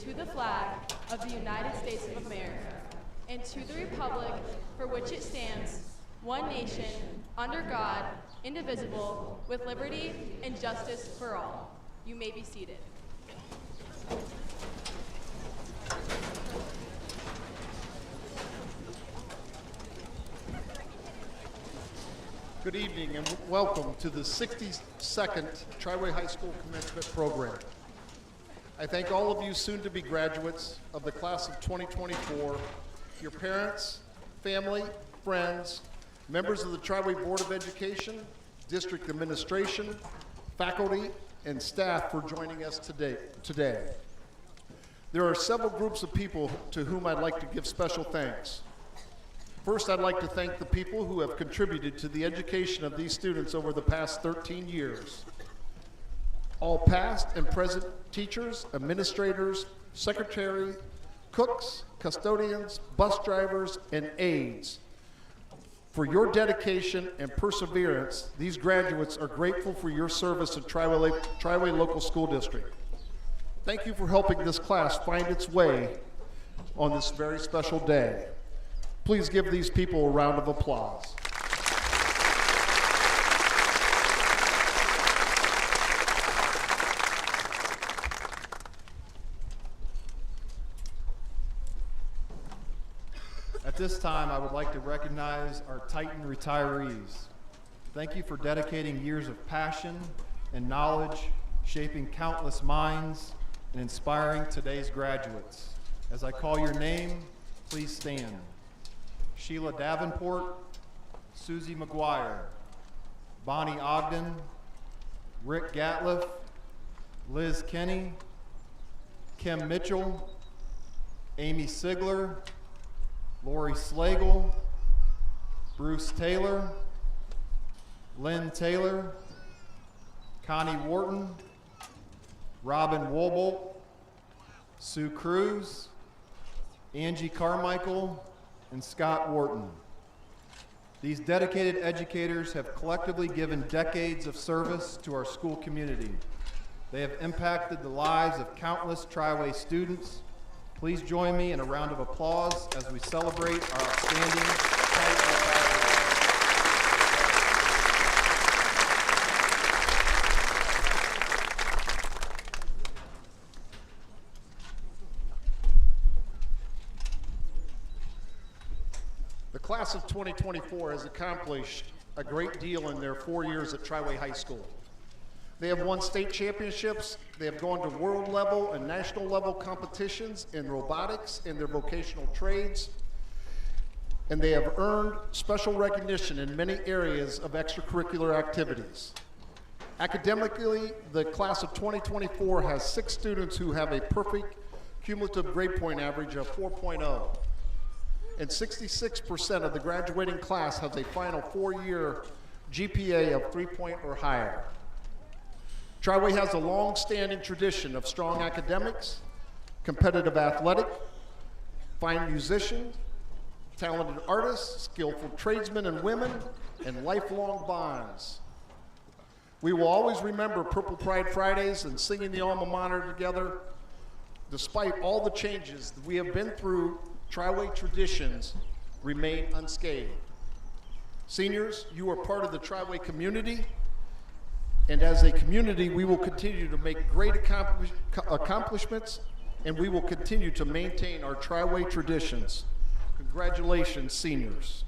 to the flag of the United States of America, and to the republic for which it stands, one nation, under God, indivisible, with liberty and justice for all. You may be seated. Good evening and welcome to the 62nd Triway High School Commencement Program. I thank all of you soon-to-be graduates of the class of 2024, your parents, family, friends, members of the Triway Board of Education, district administration, faculty, and staff for joining us today. There are several groups of people to whom I'd like to give special thanks. First, I'd like to thank the people who have contributed to the education of these students over the past 13 years. All past and present teachers, administrators, secretary, cooks, custodians, bus drivers, and aides. For your dedication and perseverance, these graduates are grateful for your service to Triway Local School District. Thank you for helping this class find its way on this very special day. Please give these people a round of applause. At this time, I would like to recognize our Titan retirees. Thank you for dedicating years of passion and knowledge, shaping countless minds, and inspiring today's graduates. As I call your name, please stand. Sheila Davenport, Susie McGuire, Bonnie Ogden, Rick Gatliff, Liz Kenny, Kim Mitchell, Amy Sigler, Lori Slagle, Bruce Taylor, Lynn Taylor, Connie Wharton, Robin Wobolt, Sue Cruz, Angie Carmichael, and Scott Wharton. These dedicated educators have collectively given decades of service to our school community. They have impacted the lives of countless Triway students. Please join me in a round of applause as we celebrate our outstanding Triway. The class of 2024 has accomplished a great deal in their 4 years at Triway High School. They have won state championships, they have gone to world level and national level competitions in robotics and their vocational trades, and they have earned special recognition in many areas of extracurricular activities. Academically, the class of 2024 has 6 students who have a perfect cumulative grade point average of 4.0. And 66% of the graduating class has a final 4-year GPA of 3 or higher. Triway has a long-standing tradition of strong academics, competitive athletic, fine musicians, talented artists, skillful tradesmen and women, and lifelong bonds. We will always remember Purple Pride Fridays and singing the alma mater together. Despite all the changes that we have been through, Triway traditions remain unscathed. Seniors, you are part of the Triway community, and as a community, we will continue to make great accomplishments, and we will continue to maintain our Triway traditions. Congratulations, seniors.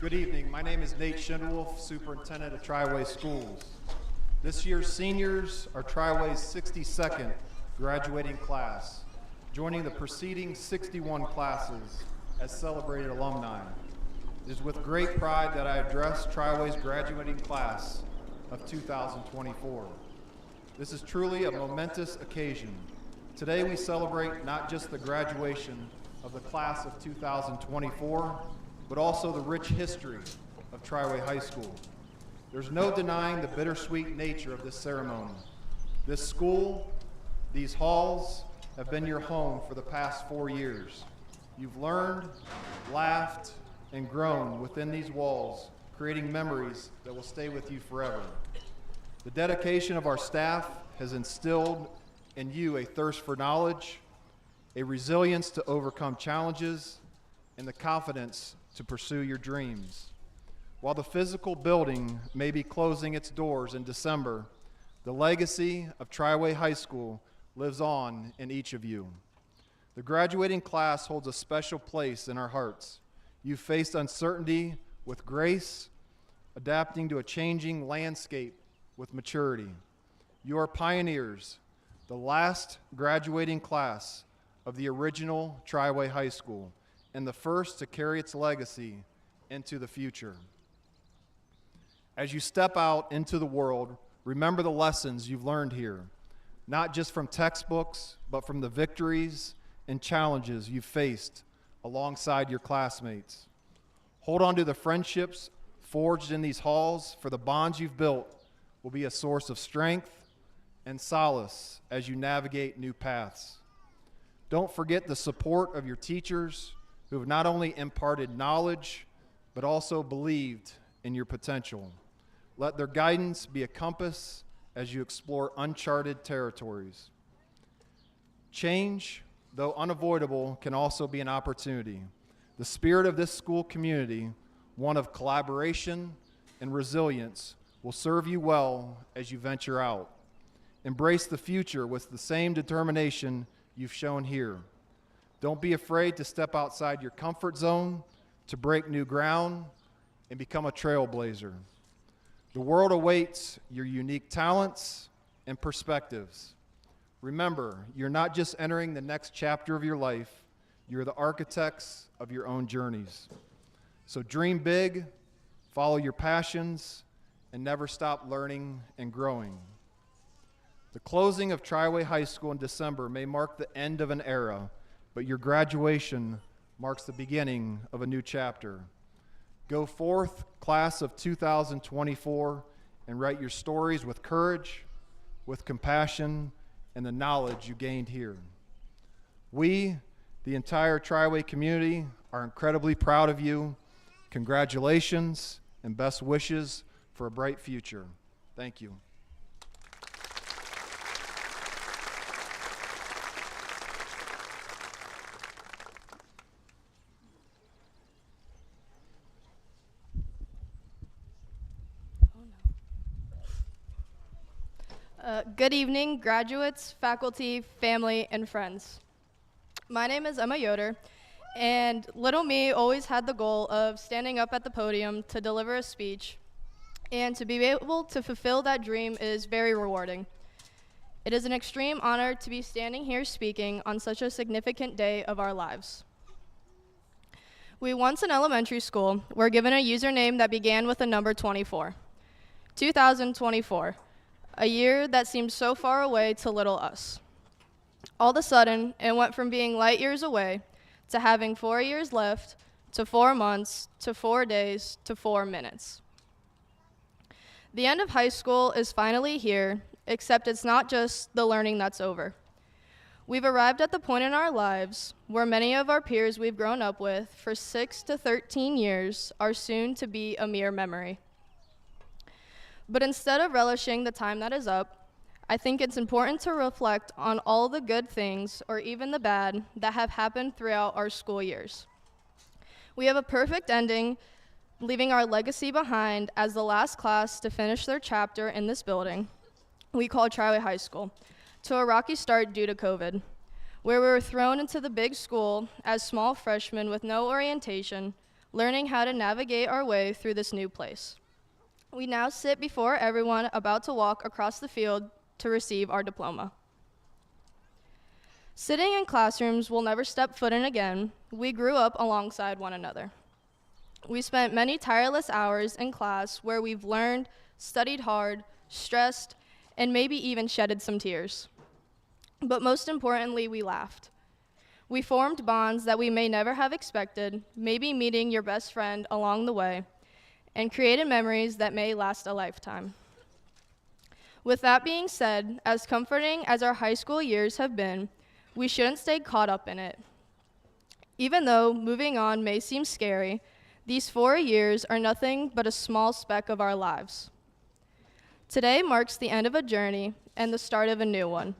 Good evening. My name is Nate Schindewolf, Superintendent of Triway Schools. This year's seniors are Triway's 62nd graduating class, joining the preceding 61 classes as celebrated alumni. It is with great pride that I address Triway's graduating class of 2024. This is truly a momentous occasion. Today we celebrate not just the graduation of the class of 2024, but also the rich history of Triway High School. There's no denying the bittersweet nature of this ceremony. This school, these halls, have been your home for the past 4 years. You've learned, laughed, and grown within these walls, creating memories that will stay with you forever. The dedication of our staff has instilled in you a thirst for knowledge, a resilience to overcome challenges, and the confidence to pursue your dreams. While the physical building may be closing its doors in December, the legacy of Triway High School lives on in each of you. The graduating class holds a special place in our hearts. You faced uncertainty with grace, adapting to a changing landscape with maturity. You are pioneers, the last graduating class of the original Triway High School, and the first to carry its legacy into the future. As you step out into the world, remember the lessons you've learned here, not just from textbooks, but from the victories and challenges you've faced alongside your classmates. Hold on to the friendships forged in these halls, for the bonds you've built will be a source of strength and solace as you navigate new paths. Don't forget the support of your teachers who have not only imparted knowledge, but also believed in your potential. Let their guidance be a compass as you explore uncharted territories. Change, though unavoidable, can also be an opportunity. The spirit of this school community, one of collaboration and resilience, will serve you well as you venture out. Embrace the future with the same determination you've shown here. Don't be afraid to step outside your comfort zone, to break new ground, and become a trailblazer. The world awaits your unique talents and perspectives. Remember, you're not just entering the next chapter of your life, you're the architects of your own journeys. So dream big, follow your passions, and never stop learning and growing. The closing of Triway High School in December may mark the end of an era, but your graduation marks the beginning of a new chapter. Go forth, class of 2024, and write your stories with courage, with compassion, and the knowledge you gained here. We, the entire Triway community, are incredibly proud of you. Congratulations and best wishes for a bright future. Thank you. Good evening, graduates, faculty, family, and friends. My name is Emma Yoder, and little me always had the goal of standing up at the podium to deliver a speech, and to be able to fulfill that dream is very rewarding. It is an extreme honor to be standing here speaking on such a significant day of our lives. We once in elementary school were given a username that began with the number 24. 2024. A year that seemed so far away to little us. All of a sudden, it went from being light years away to having 4 years left, to 4 months, to 4 days, to 4 minutes. The end of high school is finally here, except it's not just the learning that's over. We've arrived at the point in our lives where many of our peers we've grown up with for 6 to 13 years are soon to be a mere memory. But instead of relishing the time that is up, I think it's important to reflect on all the good things, or even the bad, that have happened throughout our school years. We have a perfect ending, leaving our legacy behind as the last class to finish their chapter in this building we call Triway High School, to a rocky start due to COVID, where we were thrown into the big school as small freshmen with no orientation, learning how to navigate our way through this new place. We now sit before everyone about to walk across the field to receive our diploma. Sitting in classrooms we'll never step foot in again, we grew up alongside one another. We spent many tireless hours in class where we've learned, studied hard, stressed, and maybe even shedded some tears. But most importantly, we laughed. We formed bonds that we may never have expected, maybe meeting your best friend along the way, and created memories that may last a lifetime. With that being said, as comforting as our high school years have been, we shouldn't stay caught up in it. Even though moving on may seem scary, these 4 years are nothing but a small speck of our lives. Today marks the end of a journey and the start of a new one.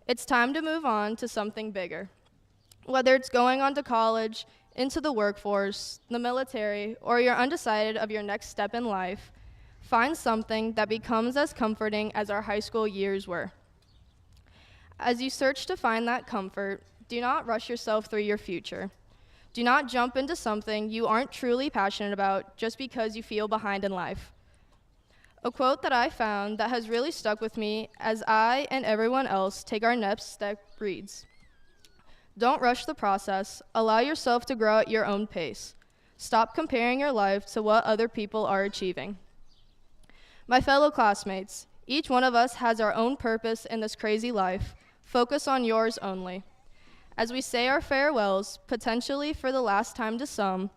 It's time to move on to something bigger. Whether it's going on to college, into the workforce, the military, or you're undecided of your next step in life, find something that becomes as comforting as our high school years were. As you search to find that comfort, do not rush yourself through your future. Do not jump into something you aren't truly passionate about just because you feel behind in life. A quote that I found that has really stuck with me as I and everyone else take our next step reads, "Don't rush the process. Allow yourself to grow at your own pace. Stop comparing your life to what other people are achieving." My fellow classmates, each one of us has our own purpose in this crazy life. Focus on yours only. As we say our farewells, potentially for the last time to some,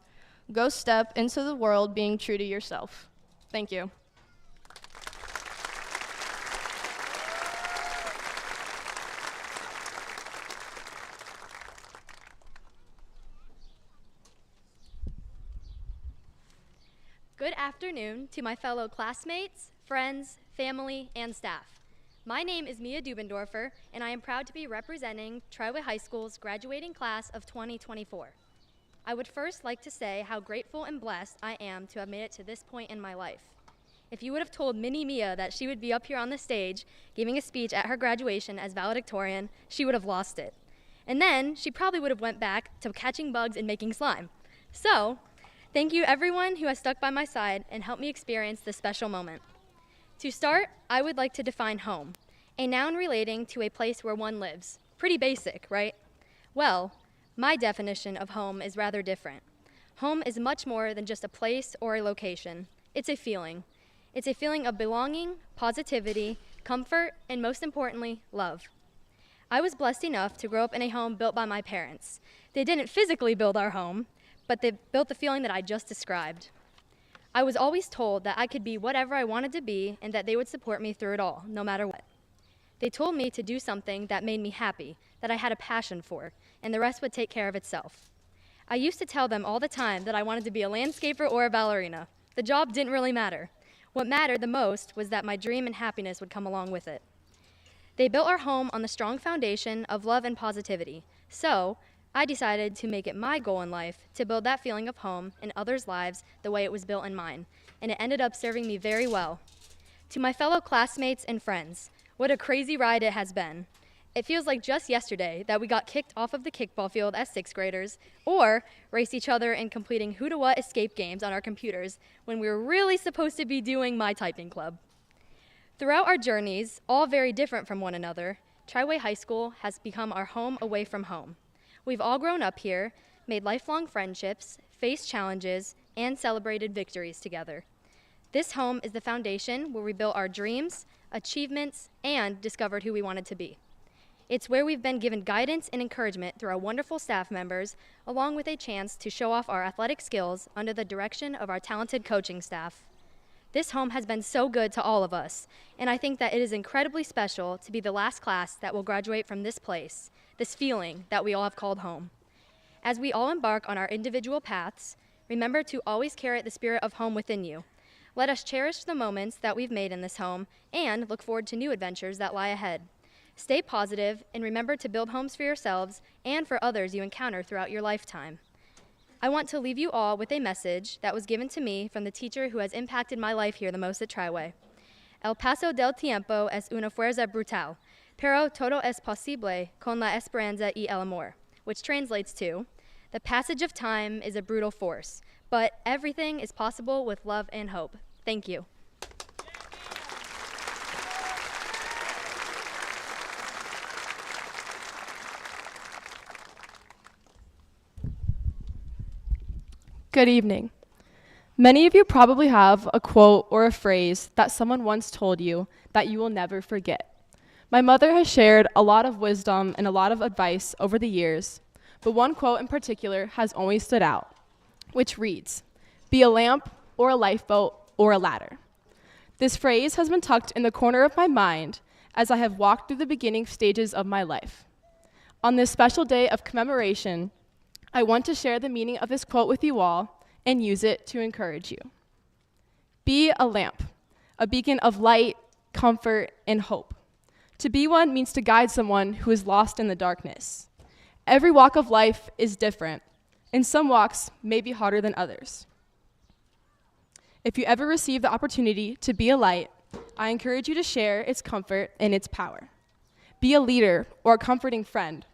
go step into the world being true to yourself. Thank you. Good afternoon to my fellow classmates, friends, family, and staff. My name is Mia Dubendorfer, and I am proud to be representing Triway High School's graduating class of 2024. I would first like to say how grateful and blessed I am to have made it to this point in my life. If you would have told Mini Mia that she would be up here on the stage giving a speech at her graduation as valedictorian, she would have lost it. And then she probably would have went back to catching bugs and making slime. So, thank you everyone who has stuck by my side and helped me experience this special moment. To start, I would like to define home, a noun relating to a place where one lives. Pretty basic, right? Well, my definition of home is rather different. Home is much more than just a place or a location. It's a feeling. It's a feeling of belonging, positivity, comfort, and most importantly, love. I was blessed enough to grow up in a home built by my parents. They didn't physically build our home, but they built the feeling that I just described. I was always told that I could be whatever I wanted to be and that they would support me through it all, no matter what. They told me to do something that made me happy, that I had a passion for, and the rest would take care of itself. I used to tell them all the time that I wanted to be a landscaper or a ballerina. The job didn't really matter. What mattered the most was that my dream and happiness would come along with it. They built our home on the strong foundation of love and positivity, so I decided to make it my goal in life to build that feeling of home in others' lives the way it was built in mine, and it ended up serving me very well. To my fellow classmates and friends, what a crazy ride it has been. It feels like just yesterday that we got kicked off of the kickball field as 6th graders, or raced each other in completing who-to-what escape games on our computers when we were really supposed to be doing my typing club. Throughout our journeys, all very different from one another, Triway High School has become our home away from home. We've all grown up here, made lifelong friendships, faced challenges, and celebrated victories together. This home is the foundation where we built our dreams, achievements, and discovered who we wanted to be. It's where we've been given guidance and encouragement through our wonderful staff members, along with a chance to show off our athletic skills under the direction of our talented coaching staff. This home has been so good to all of us, and I think that it is incredibly special to be the last class that will graduate from this place, this feeling that we all have called home. As we all embark on our individual paths, remember to always carry the spirit of home within you. Let us cherish the moments that we've made in this home and look forward to new adventures that lie ahead. Stay positive and remember to build homes for yourselves and for others you encounter throughout your lifetime. I want to leave you all with a message that was given to me from the teacher who has impacted my life here the most at Triway. El paso del tiempo es una fuerza brutal, pero todo es posible con la esperanza y el amor, which translates to, the passage of time is a brutal force, but everything is possible with love and hope. Thank you. Good evening. Many of you probably have a quote or a phrase that someone once told you that you will never forget. My mother has shared a lot of wisdom and a lot of advice over the years, but one quote in particular has always stood out, which reads, "Be a lamp or a lifeboat or a ladder." This phrase has been tucked in the corner of my mind as I have walked through the beginning stages of my life. On this special day of commemoration, I want to share the meaning of this quote with you all and use it to encourage you. Be a lamp, a beacon of light, comfort, and hope. To be one means to guide someone who is lost in the darkness. Every walk of life is different, and some walks may be harder than others. If you ever receive the opportunity to be a light, I encourage you to share its comfort and its power. Be a leader or a comforting friend.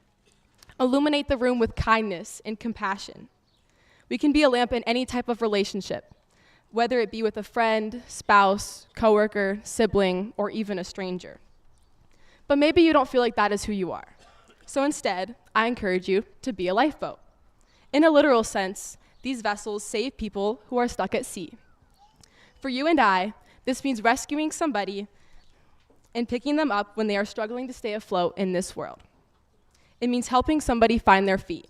Illuminate the room with kindness and compassion. We can be a lamp in any type of relationship, whether it be with a friend, spouse, coworker, sibling, or even a stranger. But maybe you don't feel like that is who you are. So instead, I encourage you to be a lifeboat. In a literal sense, these vessels save people who are stuck at sea. For you and I, this means rescuing somebody and picking them up when they are struggling to stay afloat in this world. It means helping somebody find their feet.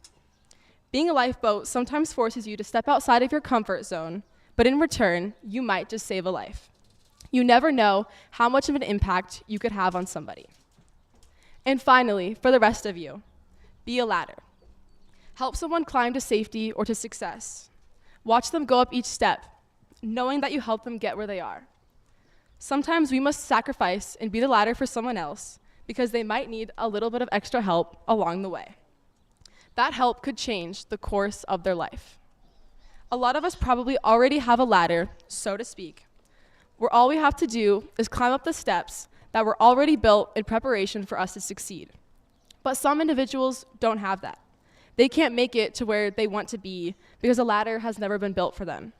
Being a lifeboat sometimes forces you to step outside of your comfort zone, but in return, you might just save a life. You never know how much of an impact you could have on somebody. And finally, for the rest of you, be a ladder. Help someone climb to safety or to success. Watch them go up each step, knowing that you help them get where they are. Sometimes we must sacrifice and be the ladder for someone else because they might need a little bit of extra help along the way. That help could change the course of their life. A lot of us probably already have a ladder, so to speak, where all we have to do is climb up the steps that were already built in preparation for us to succeed. But some individuals don't have that. They can't make it to where they want to be because a ladder has never been built for them.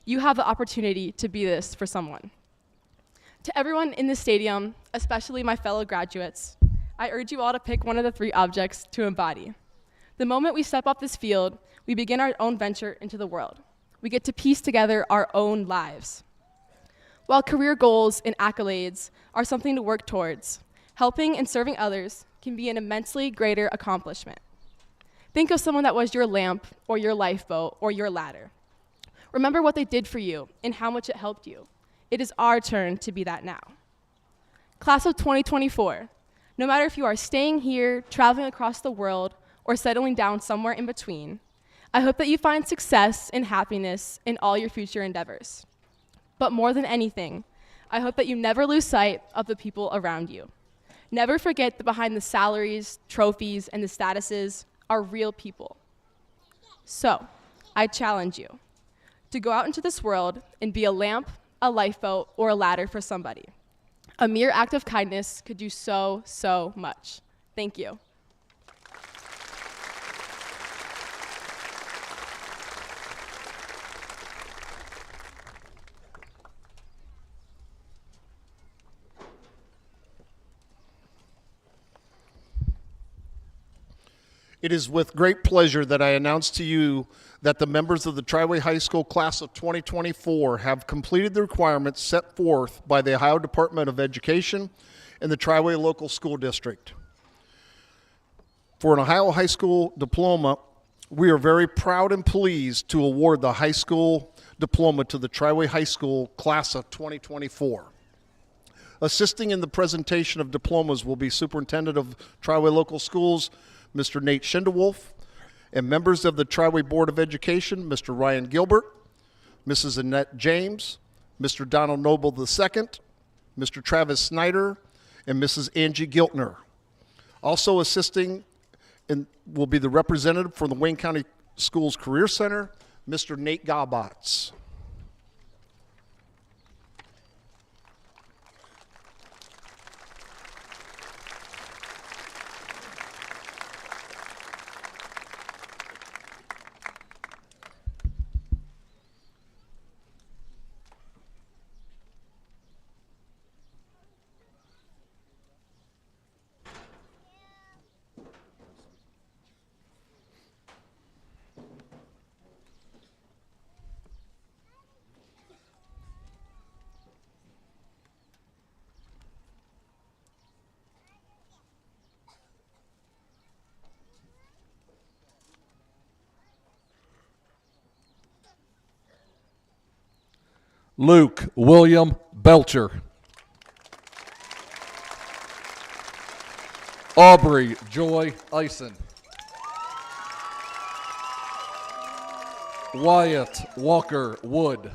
You have the opportunity to be this for someone. To everyone in this stadium, especially my fellow graduates, I urge you all to pick one of the 3 objects to embody. The moment we step off this field, we begin our own venture into the world. We get to piece together our own lives. While career goals and accolades are something to work towards, helping and serving others can be an immensely greater accomplishment. Think of someone that was your lamp or your lifeboat or your ladder. Remember what they did for you and how much it helped you. It is our turn to be that now. Class of 2024, no matter if you are staying here, traveling across the world, or settling down somewhere in between, I hope that you find success and happiness in all your future endeavors. But more than anything, I hope that you never lose sight of the people around you. Never forget that behind the salaries, trophies, and the statuses are real people. So, I challenge you to go out into this world and be a lamp, a lifeboat, or a ladder for somebody. A mere act of kindness could do so, so much. Thank you. It is with great pleasure that I announce to you that the members of the Triway High School class of 2024 have completed the requirements set forth by the Ohio Department of Education and the Triway Local School District. For an Ohio high school diploma, we are very proud and pleased to award the high school diploma to the Triway High School class of 2024. Assisting in the presentation of diplomas will be Superintendent of Triway Local Schools, Mr. Nate Schindewolf, and members of the Triway Board of Education, Mr. Ryan Gilbert, Mrs. Annette James, Mr. Donald Noble II, Mr. Travis Snyder, and Mrs. Angie Giltner. Also assisting will be the representative from the Wayne County Schools Career Center, Mr. Nate Gaubatz. Luke William Belcher. Aubrey Joy Eisen. Wyatt Walker Wood.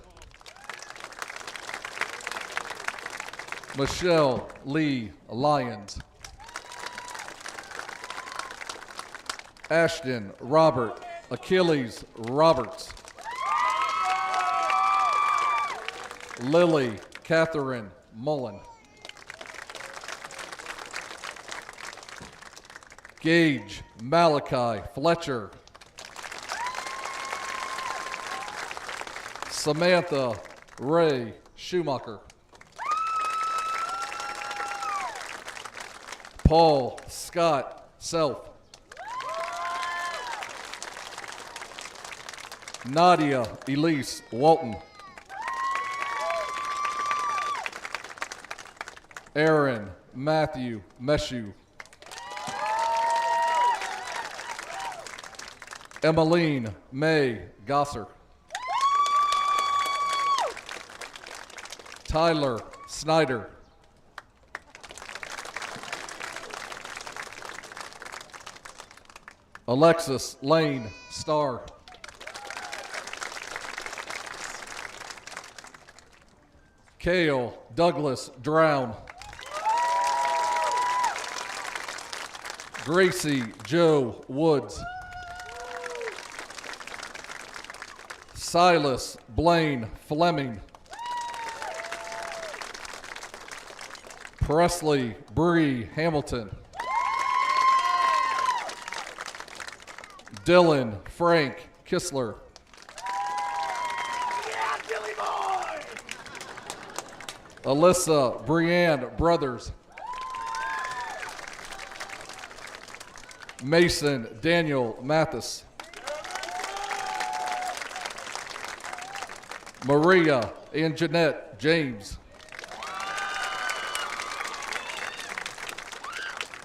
Michelle Lee Lyons. Ashton Robert Achilles Roberts. Lily Catherine Mullen. Gage Malachi Fletcher. Samantha Ray Schumacher. Paul Scott Self. Nadia Elise Walton. Aaron Matthew Meshew. Emmeline May Gosser. Tyler Snyder. Alexis Lane Starr. Cale Douglas Drown. Gracie Joe Woods. Silas Blaine Fleming. Presley Bree Hamilton. Dylan Frank Kistler. Alyssa Brianne Brothers. Mason Daniel Mathis. Maria and Jeanette James.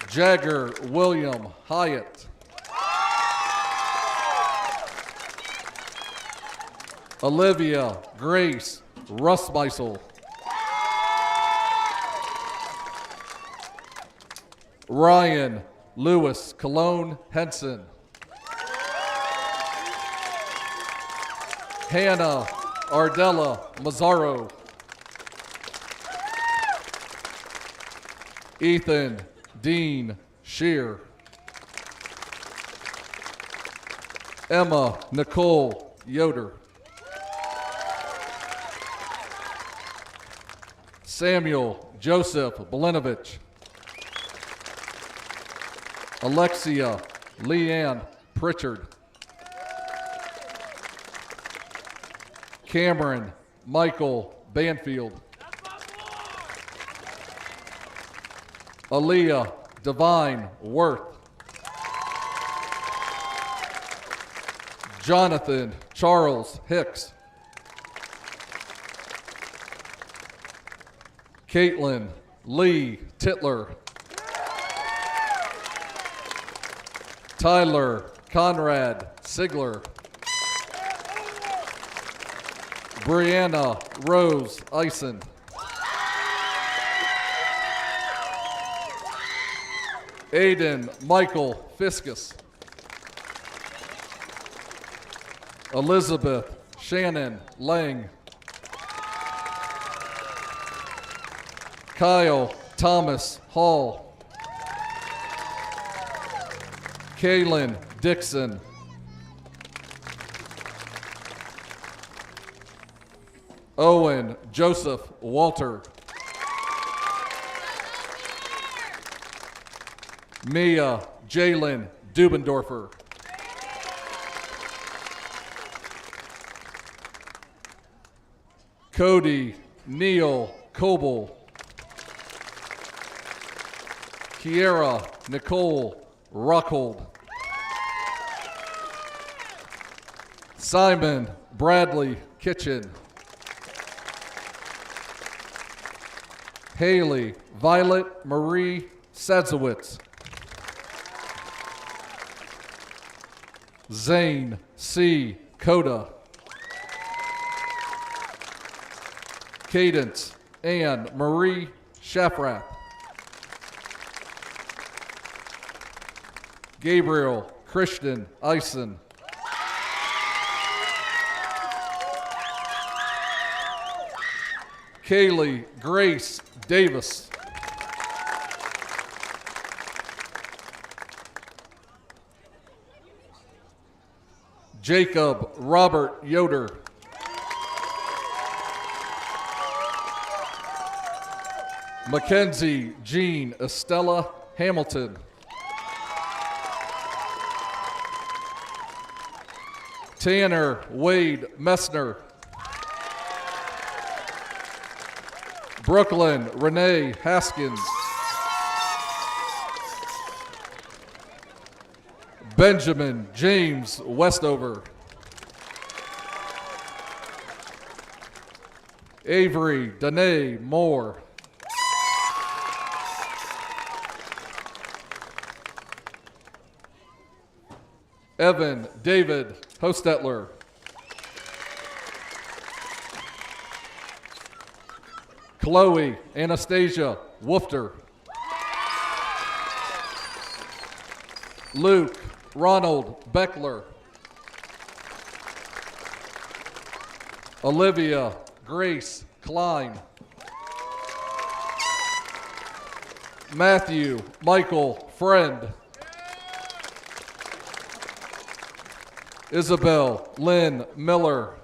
Jagger William Hyatt. Olivia Grace Russmeisel. Ryan Lewis Cologne Henson. Hannah Ardella Mazzaro. Ethan Dean Shear. Emma Nicole Yoder. Samuel Joseph Belenovich. Alexia Leanne Pritchard. Cameron Michael Banfield. Aaliyah Divine Worth. Jonathan Charles Hicks. Caitlin Lee Titler. Tyler Conrad Sigler. Brianna Rose Eisen. Aiden Michael Fiskus. Elizabeth Shannon Lang. Kyle Thomas Hall. Kaylin Dixon. Owen Joseph Walter. Mia Jalen Dubendorfer. Cody Neil Coble. Kiera Nicole Rockhold. Simon Bradley Kitchen. Haley Violet Marie Sadzowitz. Zane C. Coda. Cadence Anne Marie Shafrath. Gabriel Christian Eisen. Kaylee Grace Davis. Jacob Robert Yoder. Mackenzie Jean Estella Hamilton. Tanner Wade Messner. Brooklyn Renee Haskins. Benjamin James Westover. Avery Danae Moore. Evan David Hostetler. Chloe Anastasia Woofter. Luke Ronald Beckler. Olivia Grace Klein. Matthew Michael Friend. Isabel Lynn Miller.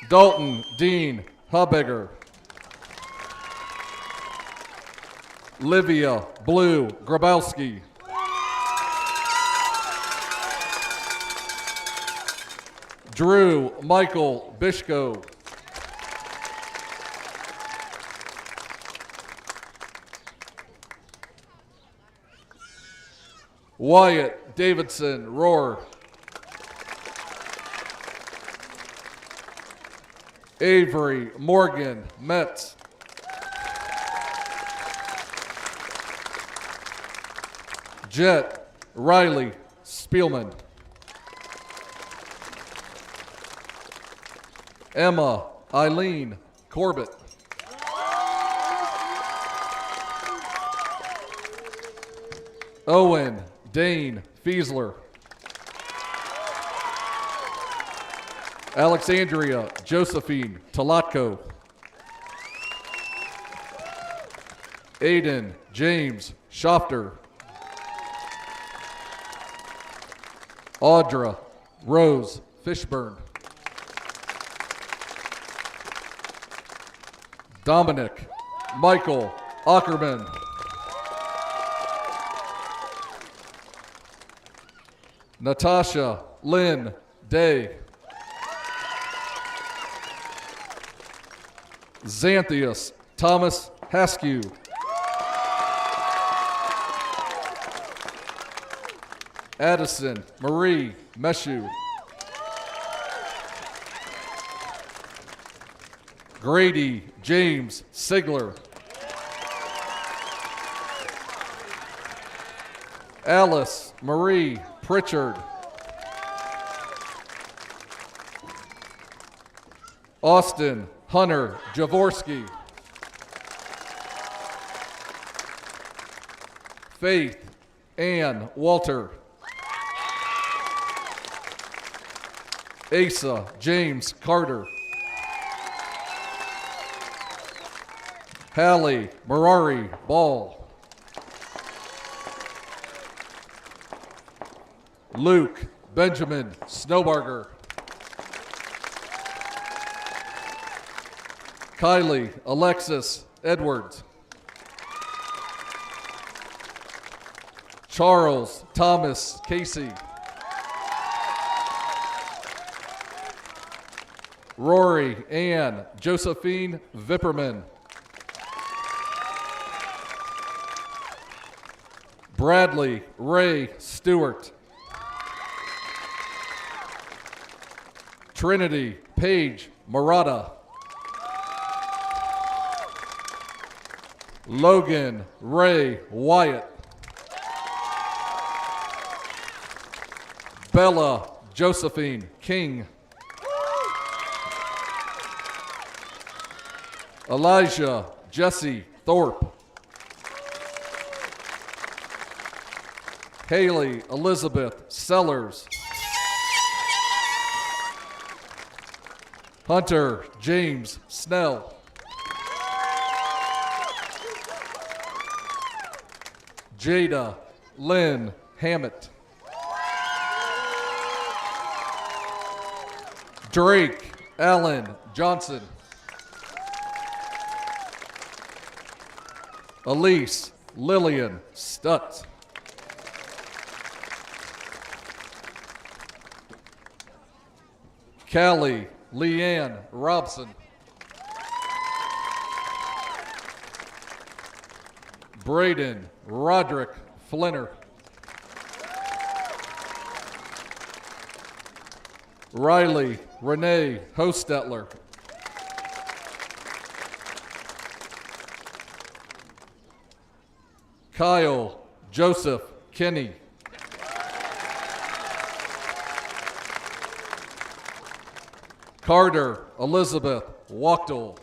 Dalton Dean Hubegger. Livia Blue Grabowski. Drew Michael Bishko. Wyatt Davidson Rohr. Avery Morgan Metz. Jet Riley Spielman. Emma Eileen Corbett. Owen Dane Fiesler. Alexandria Josephine Talatko. Aiden James Schofter. Audra Rose Fishburne. Dominic Michael Ackerman. Natasha Lynn Day. Xanthius Thomas Haskew. Addison Marie Meshew. Grady James Sigler. Alice Marie Pritchard. Austin Hunter Javorski. Faith Ann Walter. Asa James Carter. Hallie Marari Ball. Luke Benjamin Snowbarger. Kylie Alexis Edwards. Charles Thomas Casey. Rory Ann Josephine Vipperman. Bradley Ray Stewart. Trinity Paige Murata. Logan Ray Wyatt. Bella Josephine King. Elijah Jesse Thorpe. Haley Elizabeth Sellers. Hunter James Snell. Jada Lynn Hammett. Drake Allen Johnson. Elise Lillian Stutz. Callie Leanne Robson. Braden Roderick Flinner. Riley Renee Hostetler. Kyle Joseph Kinney. Carter Elizabeth Wachtel.